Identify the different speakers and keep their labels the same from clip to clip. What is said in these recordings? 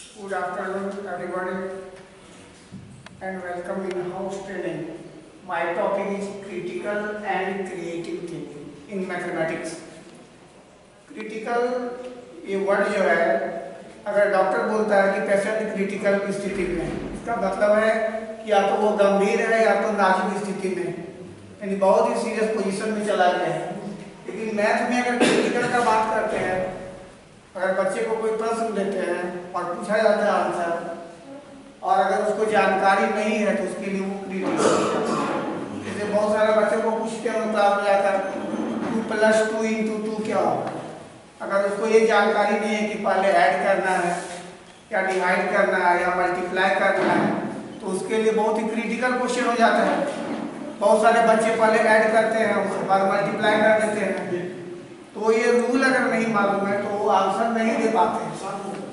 Speaker 1: Good afternoon, everybody, and welcome in house training. My topic is critical and creative thinking in mathematics. Critical ये word जो है, अगर doctor बोलता है कि पेशेंट क्रिटिकल स्थिति में, इसका मतलब है कि या तो वो गंभीर है या तो नाजुक स्थिति में, यानी बहुत ही सीरियस पोजीशन में चला गया है। लेकिन मैथ में अगर क्रिटिकल का बात करते हैं, अगर बच्चे को कोई प्रश्न देते हैं और पूछा जाता है आंसर, और अगर उसको जानकारी नहीं है तो उसके लिए वो क्रिटिकल। जैसे बहुत सारे बच्चों को पूछते हैं क्लास में जाकर 2+2 × 2 क्या होगा, अगर उसको ये जानकारी नहीं है कि पहले ऐड करना है या डिवाइड करना है या मल्टीप्लाई करना है, तो उसके लिए बहुत ही क्रिटिकल क्वेश्चन हो जाता है। बहुत सारे बच्चे पहले ऐड करते हैं, उसके बाद मल्टीप्लाई कर देते हैं, तो ये रूल अगर नहीं मालूम है तो वो आंसर नहीं दे पाते,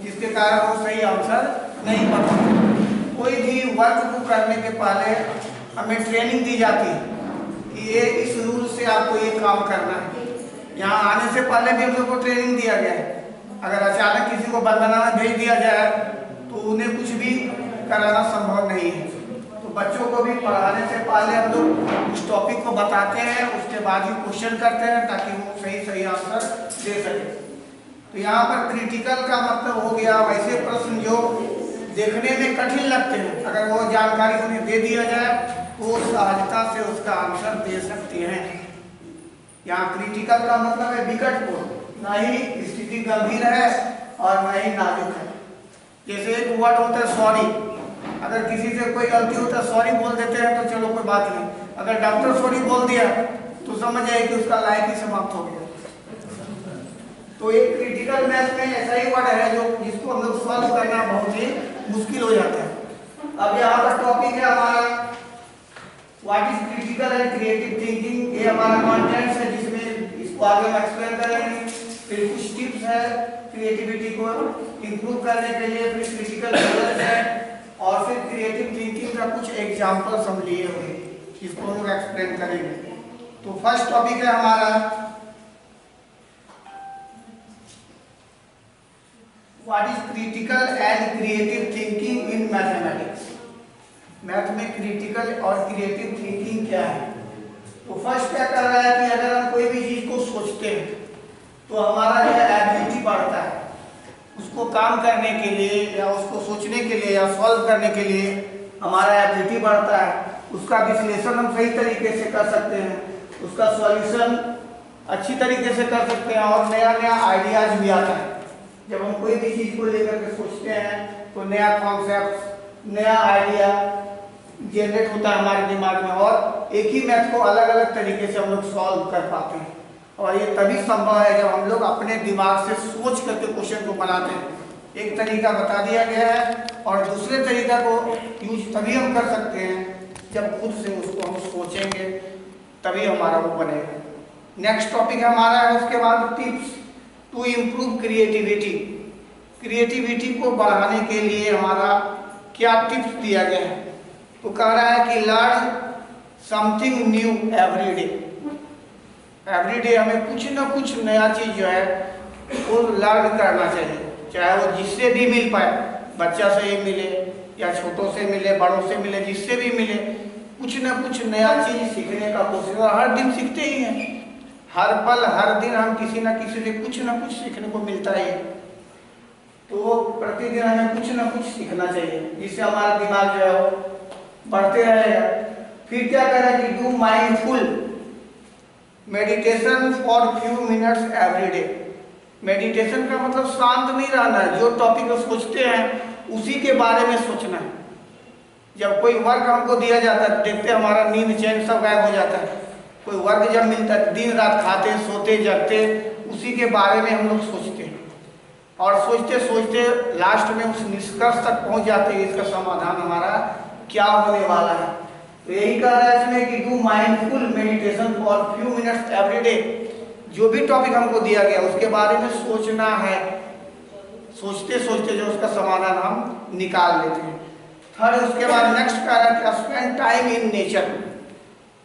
Speaker 1: जिसके कारण वो सही आंसर नहीं पता। कोई भी वर्क को करने के पहले हमें ट्रेनिंग दी जाती है कि ये इस रूल से आपको ये काम करना है। यहाँ आने से पहले भी हम लोग को ट्रेनिंग दिया गया है। अगर अचानक किसी को बंदना में भेज दिया जाए तो उन्हें कुछ भी कराना संभव नहीं है। तो बच्चों को भी पढ़ाने से पहले हम लोग उस टॉपिक को बताते हैं, उसके बाद ही क्वेश्चन करते हैं ताकि वो सही आंसर दे सके। तो यहाँ पर क्रिटिकल का मतलब हो गया वैसे प्रश्न जो देखने में कठिन लगते हैं, अगर वो जानकारी उन्हें दे दिया जाए तो वो सहजता से उसका आंसर दे सकते हैं। यहाँ क्रिटिकल का मतलब है विकटपूर्ण, ना ही स्थिति गंभीर है और ना ही नाजुक है। जैसे एक वर्ड होता है सॉरी, अगर किसी से कोई गलती होता है सॉरी बोल देते हैं तो चलो कोई बात नहीं, अगर डॉक्टर सॉरी बोल दिया तो समझ जाए कि उसका लाइफ ही समाप्त हो गया। तो एक क्रिटिकल मैथ में ऐसा ही वर्ड है जो जिसको हम लोग सॉल्व करना बहुत ही मुश्किल हो जाता है। अब यहाँ का टॉपिक है हमारा what is critical and creative thinking. ये हमारा कंटेंट है जिसमें इसको आगे हम एक्सप्लेन करेंगे। फिर कुछ टिप्स है क्रिएटिविटी को इंप्रूव करने के लिए, फिर क्रिटिकल मेथड्स है, और फिर क्रिएटिव थिंकिंग का कुछ एग्जांपल्स हम लिए हुए इसको हम लोग एक्सप्लेन करेंगे। तो फर्स्ट टॉपिक है हमारा what is critical and creative thinking in mathematics. Math में क्रिटिकल और क्रिएटिव थिंकिंग क्या है। तो फर्स्ट क्या कर रहा है कि अगर हम कोई भी चीज को सोचते हैं तो हमारा जो एबिलिटी बढ़ता है, उसको काम करने के लिए या उसको सोचने के लिए या सॉल्व करने के लिए हमारा एबिलिटी बढ़ता है। उसका विश्लेषण हम सही तरीके से कर सकते हैं, उसका सॉल्यूशन अच्छी तरीके से कर सकते हैं, और नया नया आइडियाज भी आता है। जब हम कोई भी चीज को लेकर के सोचते हैं तो नया कॉन्सेप्ट, नया आइडिया जनरेट होता है हमारे दिमाग में, और एक ही मैथ को अलग अलग तरीके से हम लोग सॉल्व कर पाते हैं। और ये तभी संभव है जब हम लोग अपने दिमाग से सोच करके क्वेश्चन को बनाते हैं। एक तरीका बता दिया गया है और दूसरे तरीका को यूज तभी हम कर सकते हैं जब खुद से उसको हम सोचेंगे, तभी हमारा वो बनेगा। नेक्स्ट टॉपिक हमारा है उसके बाद tips to improve creativity. Creativity को बढ़ाने के लिए हमारा क्या टिप्स दिया गया है। तो कह रहा है कि learn something new every day. Every day हमें कुछ ना कुछ नया चीज जो है वो लर्न करना चाहिए, चाहे वो जिससे भी मिल पाए, बच्चा से ही मिले या छोटों से मिले, बड़ों से मिले, जिससे भी मिले, कुछ ना कुछ नया चीज सीखने का कोशिश। हर दिन सीखते ही हैं, हर पल हर दिन हम किसी ना किसी से कुछ ना कुछ सीखने को मिलता है। तो प्रतिदिन हमें कुछ ना कुछ सीखना चाहिए जिससे हमारा दिमाग जो है वो बढ़ते रहेगा। फिर क्या करें कि do mindful meditation for few minutes every day. Meditation का मतलब शांत नहीं रहना है, जो टॉपिक को सोचते हैं उसी के बारे में सोचना है। जब कोई वर्क हमको दिया जाता है देखते हैं हमारा नींद चैन सब गायब हो जाता है। कोई वर्क जब मिलता है दिन रात खाते सोते जगते उसी के बारे में हम लोग सोचते हैं, और सोचते सोचते लास्ट में उस निष्कर्ष तक पहुंच जाते हैं इसका समाधान हमारा क्या होने वाला है। तो यही कह रहा है इसमें कि do mindful meditation for few minutes every day. जो भी टॉपिक हमको दिया गया उसके बारे में सोचना है, सोचते सोचते जो उसका समाधान हम निकाल लेते हैं। थर्ड उसके बाद नेक्स्ट कह रहा है कि स्पेंड टाइम इन नेचर।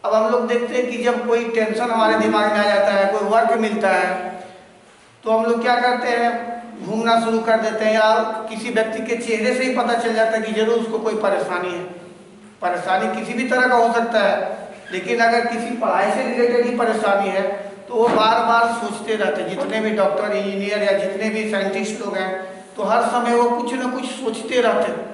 Speaker 1: अब हम लोग देखते हैं कि जब कोई टेंशन हमारे दिमाग में आ जाता है, कोई वर्क मिलता है, तो हम लोग क्या करते हैं, घूमना शुरू कर देते हैं, या किसी व्यक्ति के चेहरे से ही पता चल जाता है कि जरूर उसको कोई परेशानी है। परेशानी किसी भी तरह का हो सकता है, लेकिन अगर किसी पढ़ाई से रिलेटेड ही परेशानी है तो वो बार बार सोचते रहते हैं। जितने भी डॉक्टर, इंजीनियर या जितने भी साइंटिस्ट लोग हैं, तो हर समय वो कुछ ना कुछ सोचते रहते हैं,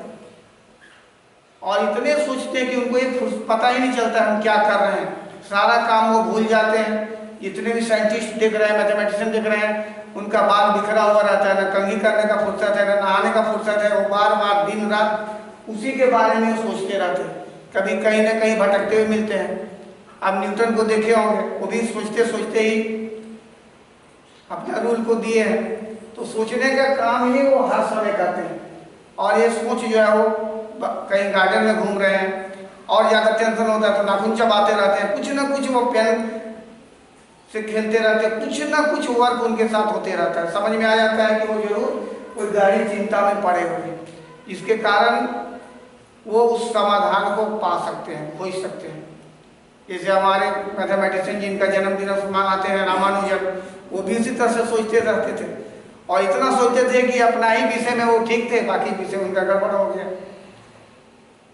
Speaker 1: और इतने सोचते हैं कि उनको ये पता ही नहीं चलता हम क्या कर रहे हैं। सारा काम वो भूल जाते हैं। जितने भी साइंटिस्ट देख रहे हैं, मैथमेटिशियन देख रहे हैं, उनका बाल बिखरा हुआ रहता है, ना कंघी करने का फुर्सत है, ना नहाने का फुर्सत है। वो बार बार दिन रात उसी के बारे में सोचते रहते हैं। कभी कहीं ना कहीं भटकते हुए मिलते हैं। आप न्यूटन को देखे होंगे, वो भी सोचते सोचते ही अपना रूल को दिए हैं। तो सोचने का काम ही वो हर समय करते हैं, और ये सोच जो है वो कहीं गार्डन में घूम रहे हैं, और ज़्यादा टेंशन होता है तो नाखून चबाते रहते हैं, कुछ ना कुछ वो पेन से खेलते रहते हैं, कुछ ना कुछ वर्क उनके साथ होते रहता है। समझ में आ जाता है कि वो जरूर कोई गहरी चिंता में पड़े हुए हैं, जिसके कारण वो उस समाधान को पा सकते हैं, खोज सकते हैं। जैसे हमारे मैथमेटिशियन जिनका जन्मदिन मनाते हैं, रामानुजन, वो भी इसी तरह से सोचते रहते थे, और इतना सोचते थे कि अपना ही विषय में वो ठीक थे, बाकी विषय उनका गड़बड़ हो गया।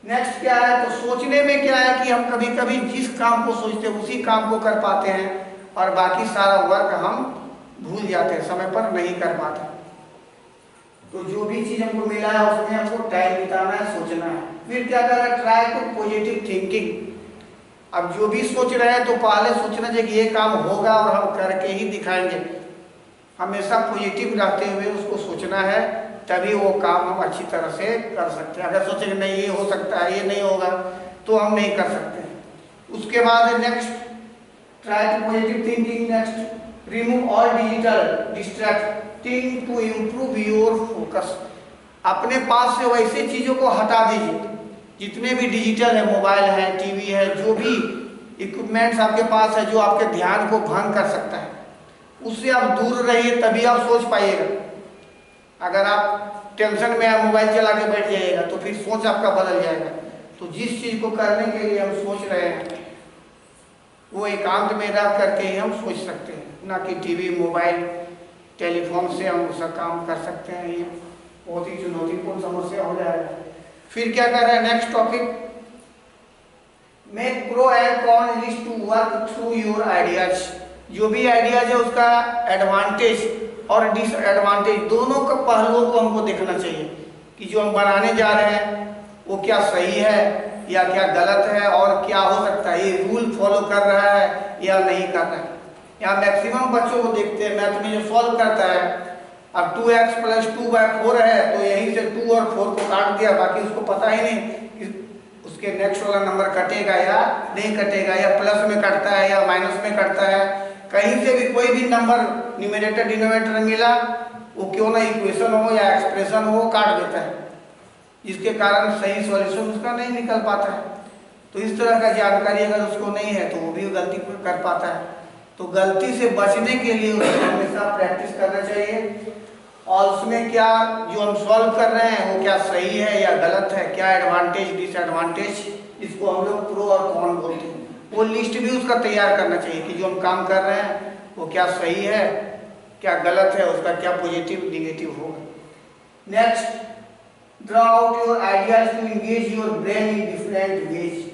Speaker 1: नेक्स्ट क्या है, तो सोचने में क्या है कि हम कभी कभी जिस काम को सोचते हैं उसी काम को कर पाते हैं, और बाकी सारा वर्क हम भूल जाते हैं, समय पर नहीं कर पाते। तो जो भी चीज हमको मिला है उसमें हमको टाइम बिताना है, सोचना है। फिर क्या करना है, ट्राई टू पॉजिटिव थिंकिंग। अब जो भी सोच रहे हैं तो पहले सोचना चाहिए कि ये काम होगा और हम करके ही दिखाएंगे। हमेशा पॉजिटिव रहते हुए उसको सोचना है, तभी वो काम हम अच्छी तरह से कर सकते हैं। अगर सोचे कि नहीं ये हो सकता है, ये नहीं होगा, तो हम नहीं कर सकते। उसके बाद next, try to positive thinking. Next, remove all digital distracting to improve your focus. अपने पास से वैसे चीज़ों को हटा दीजिए, जितने भी डिजिटल है, मोबाइल है, टीवी है, जो भी इक्विपमेंट्स आपके पास है जो आपके ध्यान को भंग कर सकता है, उससे आप दूर रहिए, तभी आप सोच पाइएगा। अगर आप टेंशन में आप मोबाइल चला के बैठ जाइएगा तो फिर सोच आपका बदल जाएगा। तो जिस चीज़ को करने के लिए हम सोच रहे हैं वो एकांत में रह करके ही हम सोच सकते हैं, ना कि टीवी, मोबाइल, टेलीफोन से हम उसका काम कर सकते हैं। ये बहुत ही चुनौतीपूर्ण समस्या हो जाएगा। फिर क्या कर रहे हैं, next topic, make pro and con list to work through your ideas. जो भी आइडियाज है उसका एडवांटेज और डिसएडवांटेज दोनों का पहलुओं को हमको देखना चाहिए कि जो हम बनाने जा रहे हैं वो क्या सही है या क्या गलत है, और क्या हो सकता है, ये रूल फॉलो कर रहा है या नहीं कर रहा है। यहाँ मैक्सिमम बच्चों को देखते हैं मैथ में जो सॉल्व करता है, अब 2x + 2/4 है तो यहीं से 2 और 4 को काट दिया, बाकी उसको पता ही नहीं कि उसके नेक्स्ट वाला नंबर कटेगा या नहीं कटेगा, या प्लस में कटता है या माइनस में कटता है। कहीं से भी कोई भी नंबर न्यूमरेटर डिनोमिनेटर मिला, वो क्यों ना इक्वेशन हो या एक्सप्रेशन हो, काट देता है, जिसके कारण सही सॉल्यूशन उसका नहीं निकल पाता है। तो इस तरह का जानकारी अगर उसको नहीं है तो वो भी गलती कर पाता है। तो गलती से बचने के लिए उसको हमेशा प्रैक्टिस करना चाहिए, और उसमें क्या जो हम सॉल्व कर रहे हैं वो क्या सही है या गलत है, क्या एडवांटेज डिसएडवांटेज, इसको हम लोग प्रो और कॉन बोलते हैं। वो लिस्ट भी उसका तैयार करना चाहिए कि जो हम काम कर रहे हैं वो क्या सही है, क्या गलत है, उसका क्या पॉजिटिव निगेटिव होगा। Next, draw out your ideas to engage your brain in different ways.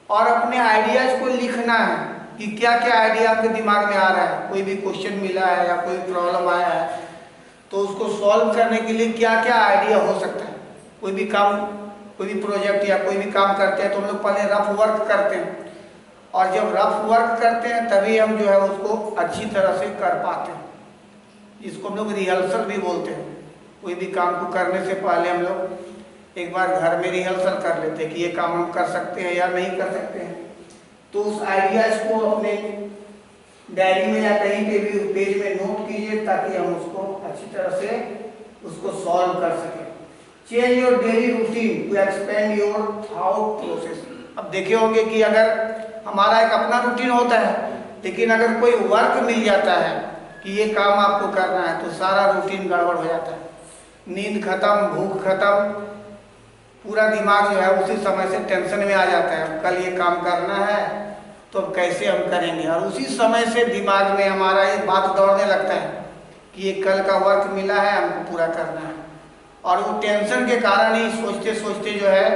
Speaker 1: और अपने आइडियाज को लिखना है कि क्या क्या आइडिया आपके दिमाग में आ रहा है। कोई भी क्वेश्चन मिला है या कोई प्रॉब्लम आया है तो उसको सॉल्व करने के लिए क्या क्या आइडिया हो सकता है। कोई भी काम, कोई भी प्रोजेक्ट या कोई भी काम करते हैं तो हम लोग पहले रफ वर्क करते हैं, और जब रफ वर्क करते हैं तभी हम जो है उसको अच्छी तरह से कर पाते हैं, जिसको हम लोग रिहर्सल भी बोलते हैं। कोई भी काम को करने से पहले हम लोग एक बार घर में रिहर्सल कर लेते हैं कि ये काम हम कर सकते हैं या नहीं कर सकते हैं। तो उस आइडियाज को अपने डायरी में या कहीं पे भी पेज में नोट कीजिए ताकि हम उसको अच्छी तरह से उसको सॉल्व कर सकें। Change your daily routine to expand your thought process. अब देखे होंगे कि अगर हमारा एक अपना रूटीन होता है, लेकिन अगर कोई वर्क मिल जाता है कि ये काम आपको करना है तो सारा रूटीन गड़बड़ हो जाता है। नींद खत्म, भूख खत्म, पूरा दिमाग जो है उसी समय से टेंशन में आ जाता है, कल ये काम करना है तो अब कैसे हम करेंगे, और उसी समय से दिमाग में हमारा एक बात दौड़ने लगता है कि ये कल का वर्क मिला है, हमको पूरा करना है, और वो टेंशन के कारण ही सोचते सोचते जो है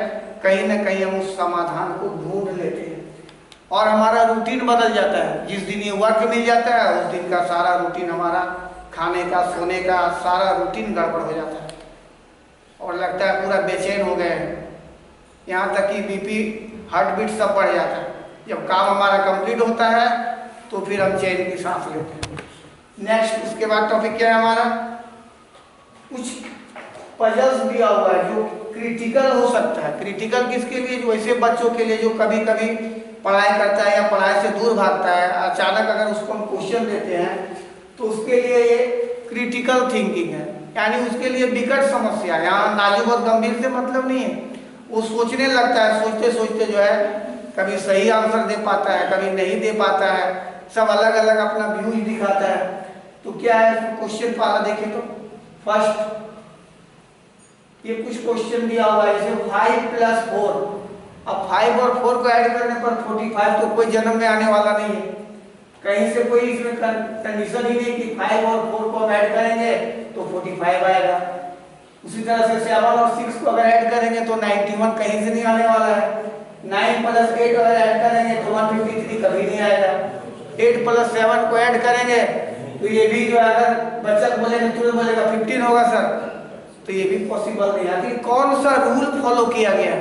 Speaker 1: कहीं ना कहीं हम उस समाधान को ढूंढ लेते हैं और हमारा रूटीन बदल जाता है। जिस दिन ये वर्क मिल जाता है उस दिन का सारा रूटीन हमारा खाने का, सोने का, सारा रूटीन गड़बड़ हो जाता है और लगता है पूरा बेचैन हो गए हैं। यहाँ तक कि बीपी, हार्ट बीट सब बढ़ जाता है। जब काम हमारा कंप्लीट होता है तो फिर हम चैन की सांस लेते हैं। नेक्स्ट, उसके बाद टॉपिक क्या है हमारा, कुछ पजल्स दिया हुआ है जो क्रिटिकल हो सकता है। क्रिटिकल किसके लिए? जो ऐसे बच्चों के लिए जो कभी कभी पढ़ाई करता है या पढ़ाई से दूर भागता है, अचानक अगर उसको हम क्वेश्चन देते हैं तो उसके लिए ये क्रिटिकल थिंकिंग है, यानी उसके लिए विकट समस्या है। यहाँ नाजुक और गंभीर से मतलब नहीं है, वो सोचने लगता है, सोचते सोचते जो है कभी सही आंसर दे पाता है, कभी नहीं दे पाता है, सब अलग अलग अपना व्यूज दिखाता है। तो क्या है, क्वेश्चन पहला देखें तो फर्स्ट ये कुछ क्वेश्चन दिया हुआ है, जैसे 5 + 4। अब 5 और 4 को ऐड करने पर 45 तो कोई जन्म में आने वाला नहीं है, कहीं से कोई इसमें कंडीशन ही नहीं कि 5 और 4 को हम ऐड करेंगे तो 45 आएगा। उसी तरह से 7 और 6 को अगर ऐड करेंगे तो 91 कहीं से नहीं आने वाला है। 9 + 8 अगर ऐड करेंगे तो 153 कभी नहीं आएगा। 8 + 7 को ऐड करेंगे तो ये भी जो है, अगर बच्चा बोलेगा तुरंत बोलेगा 15 होगा सर, तो ये भी पॉसिबल नहीं है। कौन सा रूल फॉलो किया गया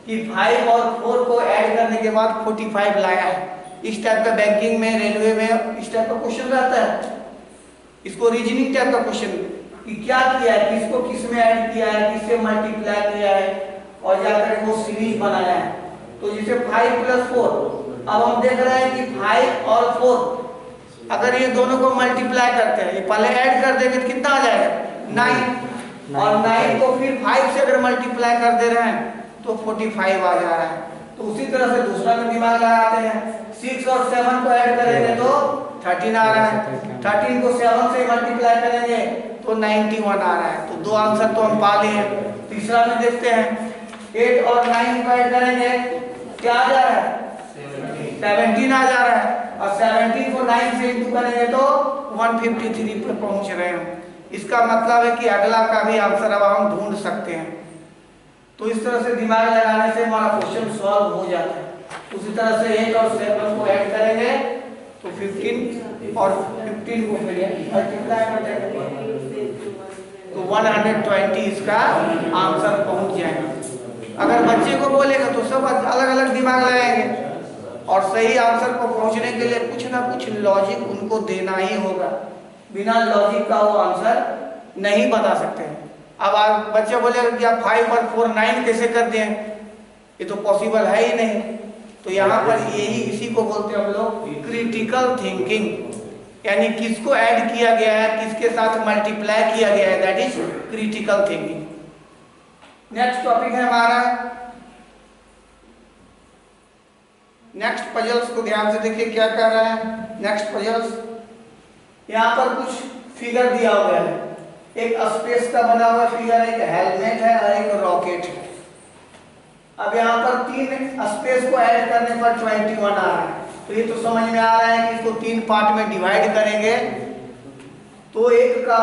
Speaker 1: कि 5 और 4 को ऐड करने के बाद 45 लाया है? इस टाइप का बैंकिंग में, रेलवे में इस टाइप का क्वेश्चन रहता है। इसको रीजनिंग टाइप का क्वेश्चन कि क्या किया है, किसको किस में ऐड किया है, किससे मल्टीप्लाई किया है और जाकर वो सीरीज बनाया है। तो जैसे 5 + 4, अब हम देख रहे हैं कि 5 और 4 अगर ये दोनों को मल्टीप्लाई करते हैं, ये पहले ऐड कर देंगे तो कितना आ जाएगा? 9, और 9 को फिर 5 से अगर मल्टीप्लाई कर दे रहे हैं तो 45 आ जा रहा है। तो उसी तरह से दूसरा में दिमाग लगाते हैं, 6 और 7 को ऐड करेंगे तो 13 आ रहा है, 13 को 7 से मल्टीप्लाई करेंगे तो 91 आ रहा है। तो दो आंसर तो हम पा लिए। तीसरा में देखते हैं, 8 और 9 को ऐड करेंगे, क्या आ जा रहा है? 17 आ जा रहा है, और 17 को 9 से इंटू करेंगे तो 153 पे पहुंच रहे हैं। इसका मतलब है कि अगला का भी आंसर अब हम ढूंढ सकते हैं। तो इस तरह से दिमाग लगाने से हमारा क्वेश्चन सॉल्व हो जाता है। उसी तरह से 8 और 7 को ऐड करेंगे तो 15 और 15 को फिर मल्टीप्लाई कर देंगे तो 120 इसका आंसर पहुंच जाएगा। अगर बच्चे को बोलेगा तो सब अलग अलग दिमाग लगाएंगे और सही आंसर को पहुंचने के लिए कुछ ना कुछ लॉजिक उनको देना ही होगा। बिना लॉजिक का वो आंसर नहीं बता सकते हैं। अब आप बच्चे बोलेगा कि आप 5 और 4 9 कैसे कर दें, ये तो पॉसिबल है ही नहीं। तो यहाँ पर यही इसी को बोलते हैं हम लोग क्रिटिकल थिंकिंग, यानी किसको ऐड किया गया है, किसके साथ मल्टीप्लाई किया गया है, that is critical thinking. Next topic है हमारा, नेक्स्ट पजल्स को ध्यान से देखिए क्या कर रहा है। नेक्स्ट पजल्स, यहाँ पर कुछ फिगर दिया हुआ है, एक स्पेस का बना हुआ फिगर, एक हेलमेट है और एक रॉकेट है। अब यहाँ पर 3 स्पेस को ऐड करने पर 21 आ रहा है। तो ये तो समझ में आ रहा है कि इसको 3 पार्ट में डिवाइड करेंगे तो एक का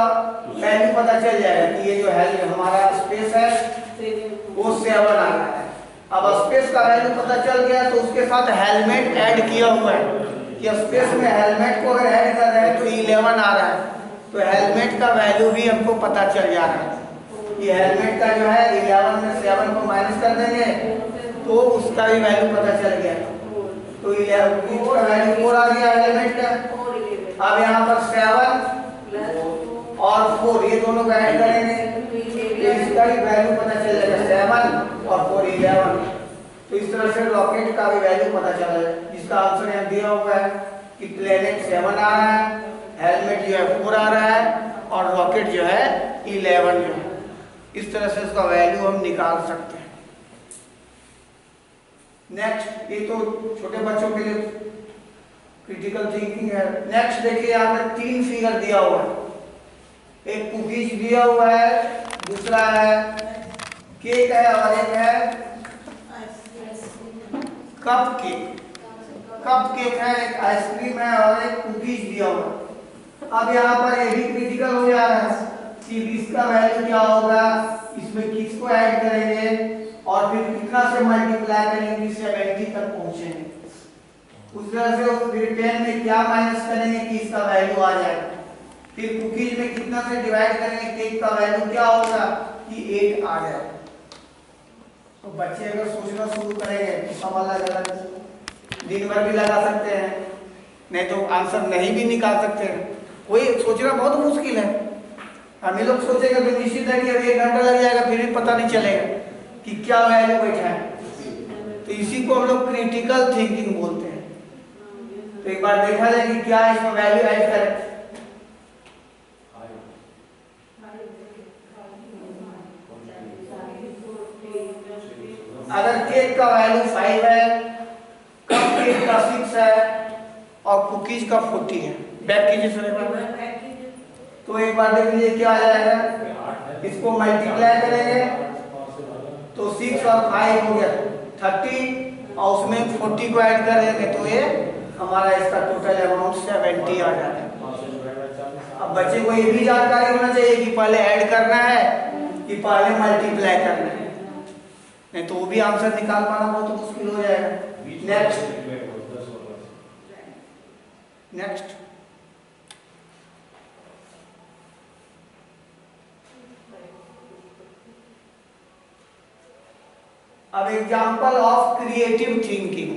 Speaker 1: वैल्यू पता चल जाएगा कि ये जो है हमारा स्पेस है वो 7 आ रहा है। अब स्पेस का वैल्यू पता चल गया तो उसके साथ हेलमेट ऐड किया हुआ है कि स्पेस में हेलमेट को अगर ऐड कर रहे हैं तो 11 आ रहा है। तो हेलमेट का वैल्यू भी हमको पता चल जा रहा है कि हेलमेट का जो है 11 में 7 को माइनस कर देंगे तो उसका भी वैल्यू पता चल गया। तो 11 का वैल्यू 4 आ गया हेलमेट का। अब यहाँ पर 7 और 4 ये दोनों का ऐड करेंगे तो इसका भी वैल्यू पता चल जाएगा, 7 और 4 11। तो इस तरह से रॉकेट का भी वैल्यू पता चला है, जिसका आंसर यहाँ दिया हुआ है कि प्लेनेट 7 आ रहा है, हेलमेट जो है 4 आ रहा है और रॉकेट जो है 11 जो है। इस तरह से उसका वैल्यू हम निकाल सकते हैं। नेक्स्ट, ये तो छोटे बच्चों के लिए क्रिटिकल थिंकिंग है। नेक्स्ट देखिए, यहाँ पे 3 फिगर दिया हुआ है, एक कुकीज दिया हुआ है, दूसरा है केक है और एक है कप केक। कप केक है, एक आइसक्रीम है और एक कुकीज दिया हुआ है। अब यहाँ पर ये भी क्रिटिकल हो जा रहा है कि इसका वैल्यू क्या होगा, इसमें किसको ऐड करेंगे और फिर कितना से मल्टीप्लाई करेंगे कि 70 तक पहुंचेंगे। उस तरह से फिर 10 में क्या माइनस करेंगे कि इसका वैल्यू आ जाएगा। फिर कुकीज में कितना से डिवाइड करेंगे केक का वैल्यू क्या होगा कि 8 आ जाएगा। तो बच्चे अगर सोचना शुरू करेंगे तो सवाल अलग दिन भर भी लगा सकते हैं, नहीं तो आंसर नहीं भी निकाल सकते हैं। कोई सोचना बहुत मुश्किल है। हम ये लोग सोचेंगे तो निश्चित है कि अभी 1 घंटा लग जाएगा, फिर भी पता नहीं चलेगा कि क्या वैल्यू बैठा है। तो इसी को हम लोग क्रिटिकल थिंकिंग बोलते हैं। तो एक बार देखा जाए कि क्या इसमें वैल्यू ऐड करें। अगर केक का वैल्यू 5 है, कप केक का 6 है और कुकीज का 40 है, बैक कीजिए तो एक बार देख लीजिए क्या आ जाएगा। इसको मल्टीप्लाई करेंगे तो 6 और 5 हो गया 30 और उसमें 40 को ऐड करेंगे तो ये हमारा इसका टोटल अमाउंट 70 आ जाएगा। अब बच्चे को ये भी जानकारी होना चाहिए कि पहले ऐड करना है कि पहले मल्टीप्लाई करना है, नहीं तो वो भी आंसर निकाल पाना बहुत मुश्किल हो जाएगा। नेक्स्ट अब एग्जांपल ऑफ क्रिएटिव थिंकिंग।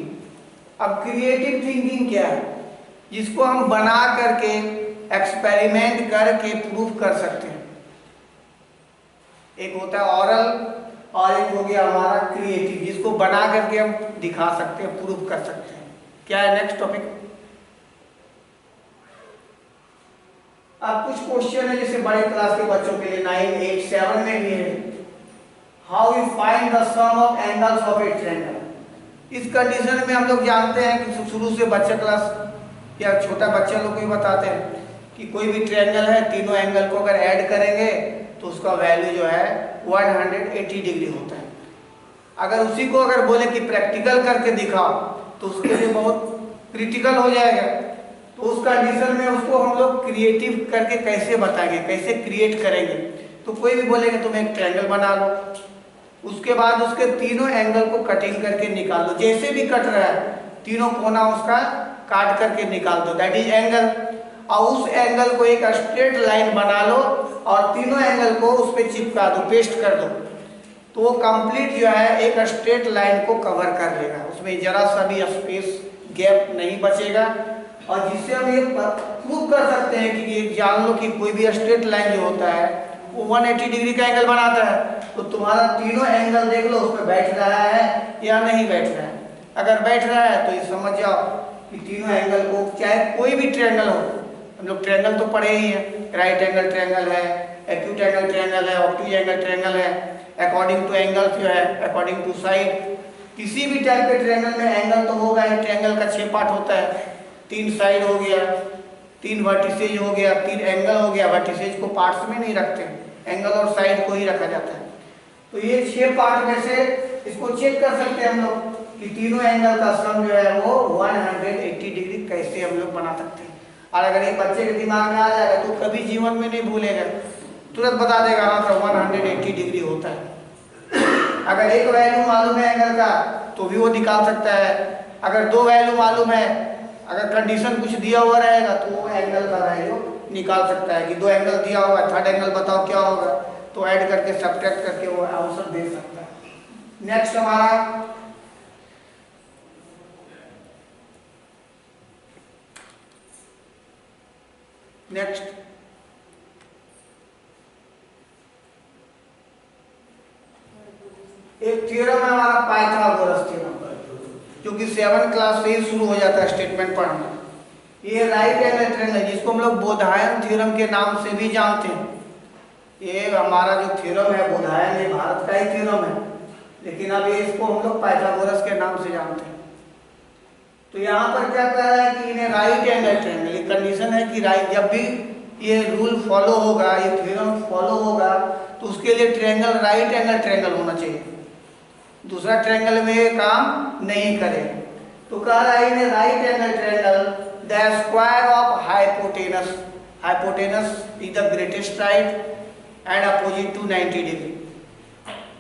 Speaker 1: अब क्रिएटिव थिंकिंग क्या है, जिसको हम बना करके एक्सपेरिमेंट करके प्रूव कर सकते हैं। एक होता है ऑरल और एक हो गया हमारा क्रिएटिव, जिसको बना करके हम दिखा सकते हैं, प्रूव कर सकते हैं। क्या है नेक्स्ट टॉपिक। अब कुछ क्वेश्चन है जैसे बड़े क्लास के बच्चों के लिए 9, 8, 7 में भी है। How you find the sum of angles of a triangle. इस कंडीशन में हम लोग जानते हैं कि शुरू से बच्चा क्लास या छोटा बच्चा लोग को भी बताते हैं कि कोई भी ट्रायंगल है, तीनों एंगल को अगर ऐड करेंगे तो उसका वैल्यू जो है 180 डिग्री होता है। अगर उसी को अगर बोले कि प्रैक्टिकल करके दिखाओ तो उसके लिए बहुत क्रिटिकल हो जाएगा। तो उस कंडीशन में उसको हम लोग क्रिएटिव करके कैसे बताएंगे, कैसे क्रिएट करेंगे। तो कोई भी बोलेगा तुम एक ट्रायंगल बना लो, उसके बाद उसके तीनों एंगल को कटिंग करके निकाल दो, जैसे भी कट रहा है तीनों कोना उसका काट करके निकाल दो, दैट इज एंगल। और उस एंगल को एक स्ट्रेट लाइन बना लो और तीनों एंगल को उस पर चिपका दो, पेस्ट कर दो, तो वो कंप्लीट जो है एक स्ट्रेट लाइन को कवर कर लेगा, उसमें जरा सा भी स्पेस गैप नहीं बचेगा। और जिससे हम ये प्रूव कर सकते हैं कि ये जान लो कि कोई भी स्ट्रेट लाइन जो होता है वो 180 डिग्री का एंगल बनाता है। तो तुम्हारा तीनों एंगल देख लो उस पर बैठ रहा है या नहीं बैठ रहा है। अगर बैठ रहा है तो ये समझ जाओ कि तीनों एंगल को, चाहे कोई भी ट्रायंगल हो, हम लोग ट्रायंगल तो पढ़े ही हैं, राइट एंगल ट्रायंगल है, एक्यूट एंगल ट्रायंगल है, ऑब्टयूज एंगल ट्रायंगल है, अकॉर्डिंग टू एंगल जो है, अकॉर्डिंग टू साइड। किसी भी टाइप के ट्रायंगल में एंगल तो होगा ही। ट्रायंगल का 6 पार्ट होता है, 3 साइड हो गया, 3 वर्टिसेज हो गया, 3 एंगल हो गया। वर्टिसेज को पार्ट्स में नहीं रखते, एंगल और साइड को ही रखा जाता है। तो ये 6 पार्ट में से इसको चेक कर सकते हैं हम लोग कि तीनों एंगल का सम जो है वो 180 डिग्री कैसे हम लोग बना सकते हैं। और अगर ये बच्चे के दिमाग में आ जाएगा तो कभी जीवन में नहीं भूलेगा, तुरंत बता देगा हाँ सर 180 डिग्री होता है। अगर एक वैल्यू मालूम है एंगल का तो भी वो निकाल सकता है। अगर 2 वैल्यू मालूम है, अगर कंडीशन कुछ दिया हुआ रहेगा तो वो एंगल का वैल्यू निकाल सकता है कि 2 एंगल दिया हुआ है, थर्ड एंगल बताओ क्या होगा, तो ऐड करके सब्ट्रैक्ट करके वो आंसर दे सकता है। नेक्स्ट हमारा एक थ्योरम है हमारा पाइथागोरस थ्योरम, जो कि 7 क्लास से ही शुरू हो जाता है स्टेटमेंट पढ़ना। ये राइट एंगल ट्रायंगल जिसको हम लोग बोधायन थ्योरम के नाम से भी जानते हैं। ये हमारा जो थ्योरम है बोधायन, ये भारत का ही थ्योरम है, लेकिन अब ये इसको हम लोग पाइथागोरस के नाम से जानते हैं। तो यहाँ पर क्या कह रहा है कि इन्हें राइट एंगल ट्रायंगल, ये कंडीशन है कि राइट, जब भी ये रूल फॉलो होगा, ये थ्योरम फॉलो होगा तो उसके लिए ट्रायंगल राइट एंगल ट्रायंगल होना चाहिए, दूसरा ट्रायंगल में ये काम नहीं करेगा। तो कह रहा है इन्हें right angle triangle the square of hypotenuse hypotenuse is the greatest side and opposite to 90 degree.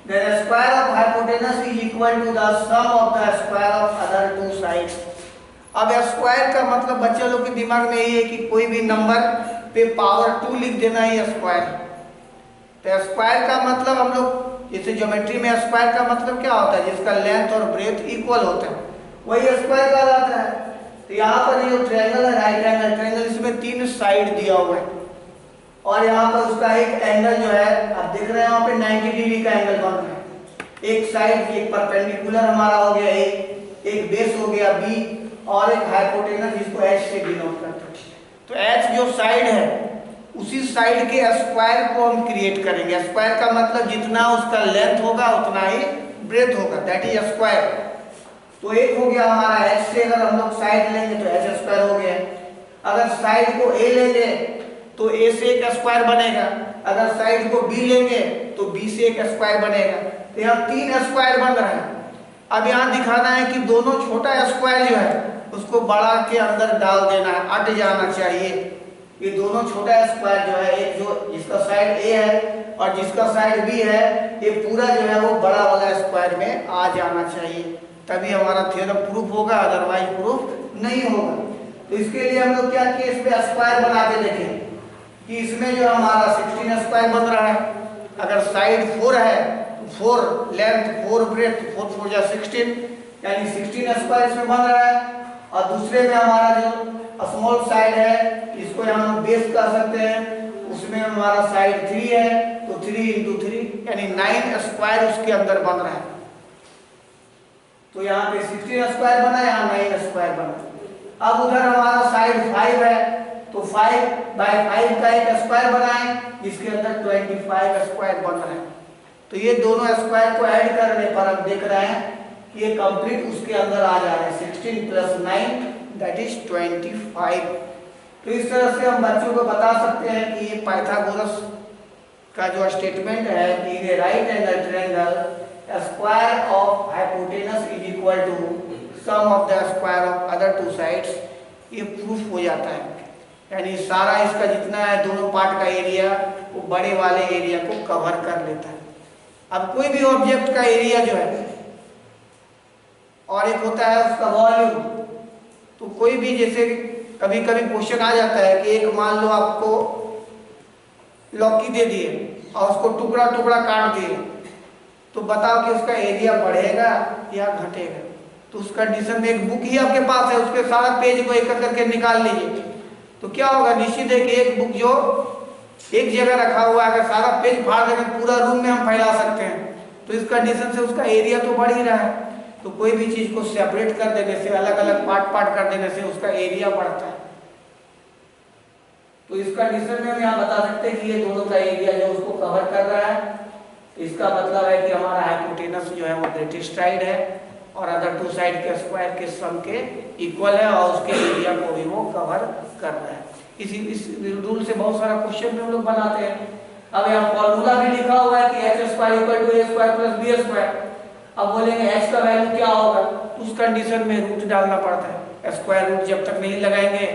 Speaker 1: Then square of hypotenuse is equal to the sum of the square of other two sides. अब square का मतलब बच्चे लोग के दिमाग में यही है कि कोई भी नंबर पे पावर 2 लिख देना है स्क्वायर। तो स्क्वायर का मतलब हम लोग जैसे ज्योमेट्री में स्क्वायर का मतलब क्या होता है, जिसका लेंथ और ब्रेथ इक्वल होता है, वही स्क्वायर कहलाता है। तो यहाँ पर जो ट्रायंगल है राइट एंगल ट्रायंगल, इसमें 3 साइड दिया हुआ है और यहाँ पर उसका एक एंगल जो है आप देख रहे हैं यहाँ पे 90 डिग्री का एंगल बन रहा है। एक साइड एक परपेंडिकुलर हमारा हो गया एक बेस हो गया बी और एक हाइपोटेनस जिसको एच से डिनोट करते हैं। तो एच जो साइड है उसी साइड के स्क्वायर को हम क्रिएट करेंगे। स्क्वायर का मतलब जितना उसका लेंथ होगा उतना ही ब्रेथ होगा, दैट इज स्क्वायर। तो एक हो गया हमारा एच से, अगर हम लोग साइड लेंगे तो एच स्क्वायर हो गया। अगर साइड को ए लेंगे तो ए से एक स्क्वायर बनेगा, अगर साइड को बी लेंगे तो बी से एक स्क्वायर बनेगा। तो यहाँ 3 स्क्वायर बन रहा है। अब यहाँ दिखाना है कि दोनों छोटा स्क्वायर जो है उसको बड़ा के अंदर डाल देना है, अट जाना चाहिए। ये दोनों छोटा स्क्वायर जो है, एक जो जिसका साइड ए है और जिसका साइड बी है, ये पूरा जो है वो बड़ा वाला स्क्वायर में आ जाना चाहिए, तभी हमारा थ्योरम प्रूफ होगा, अदरवाइज प्रूफ नहीं होगा। तो इसके लिए हम लोग क्या किए, इस पे स्क्वायर बना के देखें कि इसमें जो हमारा 16 स्क्वायर बन रहा है। अगर साइड 4 है तो 4 लेंथ 4 ब्रेथ 4 4 जा 16, यानी 16 स्क्वायर इसमें बन रहा है। और दूसरे में हमारा जो स्मॉल साइड है इसको हम बेस कह सकते हैं, उसमें हमारा साइड 3 है तो 3 × 3 यानी 9 स्क्वायर उसके अंदर बन रहा है। तो यहाँ पे 16 स्क्वायर बना, यहाँ 9 स्क्वायर बना। अब उधर हमारा साइड 5 है तो 5/5 का एक स्क्वायर बनाएं जिसके अंदर 25 स्क्वायर बन रहे हैं। तो ये दोनों स्क्वायर को ऐड करने पर हम देख रहे हैं कि ये कंप्लीट उसके अंदर आ जा रहे हैं। 16 + 9 दैट इज 25। तो इस तरह से हम बच्चों को बता सकते हैं कि ये पाइथागोरस का जो स्टेटमेंट है कि in a right angle triangle square of hypotenuse is equal to sum of the square of other two sides, ये प्रूफ हो जाता है। यानी सारा इसका जितना है दोनों पार्ट का एरिया वो बड़े वाले एरिया को कवर कर लेता है। अब कोई भी ऑब्जेक्ट का एरिया जो है और एक होता है उसका वॉल्यूम, तो कोई भी जैसे कभी कभी क्वेश्चन आ जाता है कि एक मान लो आपको लौकी दे दिए और उसको टुकड़ा टुकड़ा काट दिए, तो बताओ कि उसका एरिया बढ़ेगा या घटेगा। तो उस कंडीशन में एक बुक ही आपके पास है, उसके सारा पेज को एक करके निकाल लीजिए, तो क्या होगा, निश्चित है कि एक बुक जो एक जगह रखा हुआ है अगर सारा पेज फाड़ देंगे पूरा रूम में हम फैला सकते हैं। तो इस कंडीशन से उसका एरिया तो बढ़ ही रहा है। तो कोई भी चीज को सेपरेट कर देने से, अलग अलग पार्ट कर देने से उसका एरिया बढ़ता है। तो इस कंडीशन में हम यहाँ बता सकते हैं कि ये दोनों का एरिया जो उसको कवर कर रहा है। इसका मतलब है कि हमारा हाइपोटेनस जो है वो ग्रेटेस्ट साइड है और अदर टू साइड के स्क्वायर के सम के इक्वल है और उसके एरिया को भी वो कवर कर रहा है। इस रूल से बहुत सारा क्वेश्चन भी हम लोग बनाते हैं। अब यहाँ फॉर्मूला भी लिखा हुआ है कि h² = a² + b²। अब बोलेंगे h का वैल्यू क्या होगा, तो उस कंडीशन में रूट डालना पड़ता है। स्क्वायर रूट जब तक नहीं लगाएंगे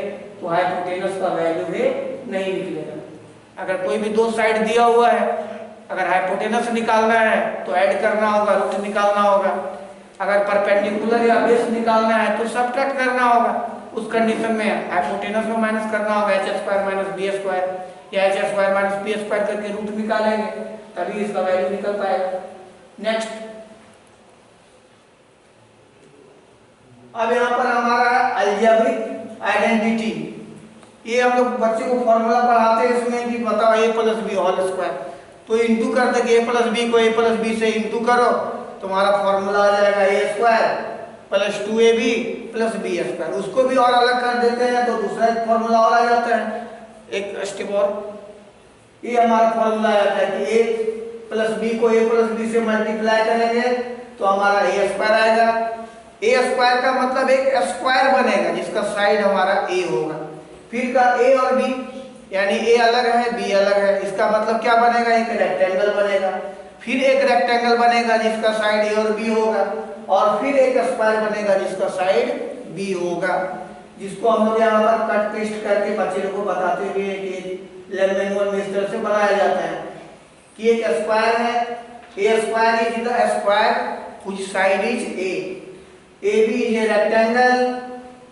Speaker 1: तो हाइपोटेनस का वैल्यू भी नहीं निकलेगा। अगर कोई भी दो साइड दिया हुआ है, अगर हाइपोटेनस निकालना है तो ऐड करना होगा, रूट निकालना होगा। अगर परपेंडिकुलर या बेस निकालना है तो सब्ट्रैक्ट करना होगा। उस कंडीशन में हाइपोटेनस में माइनस करना होगा, h² - b² या h² - b² करके रूट निकालेंगे, तभी इसका वैल्यू निकल पाएगा। नेक्स्ट, अब यहाँ पर हमारा अलजेब्रिक आइडेंटिटी, ये हम लोग बच्चे को फॉर्मूला पढ़ाते हैं इसमें कि बताओ a + b होल स्क्वायर, तो इंटू कर दे, a + b को a + b से इंटू करो, तुम्हारा फॉर्मूला आ जाएगा a² + 2ab + b²। उसको भी और अलग कर देते हैं तो दूसरा एक फॉर्मूला और आ जाता है, एक स्टेप और। ये हमारा फॉर्मूला आ जाता है कि a + b को a + b से मल्टीप्लाई करेंगे तो हमारा a² आएगा। a² का मतलब एक स्क्वायर बनेगा जिसका साइड हमारा a होगा। फिर का a और b, यानी a अलग है b अलग है, इसका मतलब क्या बनेगा, एक रेक्टेंगल बनेगा। फिर एक रेक्टेंगल बनेगा जिसका साइड a और b होगा, और फिर एक स्क्वायर बनेगा जिसका साइड b होगा। जिसको हम लोग यहाँ पर कट पेस्ट करके बच्चे लोग को बताते हुए कि लैब मैनुअल में इस तरह से बनाया जाता है कि एक स्क्वायर है, a square is the square whose side is a, AB is a rectangle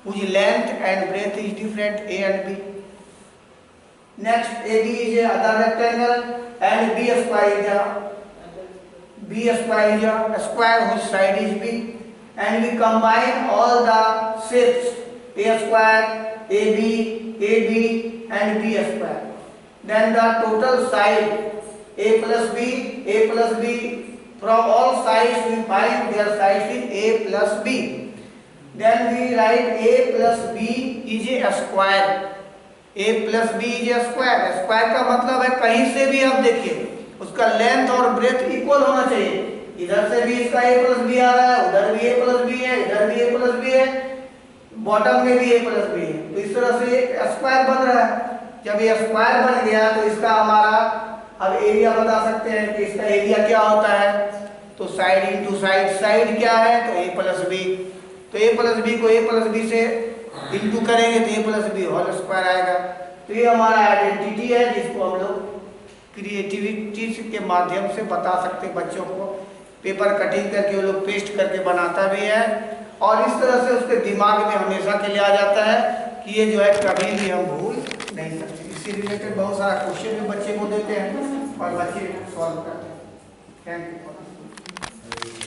Speaker 1: whose length and breadth is different, A and B. Next, AB is a other rectangle and B square is a square whose side is B, and we combine all the shapes A square, AB and B square. Then the total side A plus B, from all sides we find their sides is A plus B. Then we write A plus B is a square. A plus B is a square. Square का मतलब है कहीं से भी आप देखिए उसका length और ब्रेथ इक्वल होना चाहिए। इधर से भी इसका A plus B आ रहा है, उधर भी A plus B है, इधर भी A plus B है, बॉटम में भी A plus B है, तो इस तरह से एक स्क्वायर बन रहा है। जब ये स्क्वायर बन गया तो इसका हमारा अब एरिया बता सकते हैं कि इसका एरिया क्या होता है। तो साइड इंटू साइड, साइड क्या है तो A प्लस बी, तो A प्लस बी को A प्लस बी से इंटू करेंगे तो A plus B whole square आएगा। तो ये हमारा आइडेंटिटी है जिसको हम लोग क्रिएटिविटी के माध्यम से बता सकते हैं बच्चों को। पेपर कटिंग करके वो लोग पेस्ट करके बनाता भी है और इस तरह से उसके दिमाग में हमेशा के लिए आ जाता है कि ये जो है कभी भी हम भूल नहीं सकते। इससे रिलेटेड बहुत सारा क्वेश्चन भी बच्चे को देते हैं और बच्चे सॉल्व करते हैं। Thank you.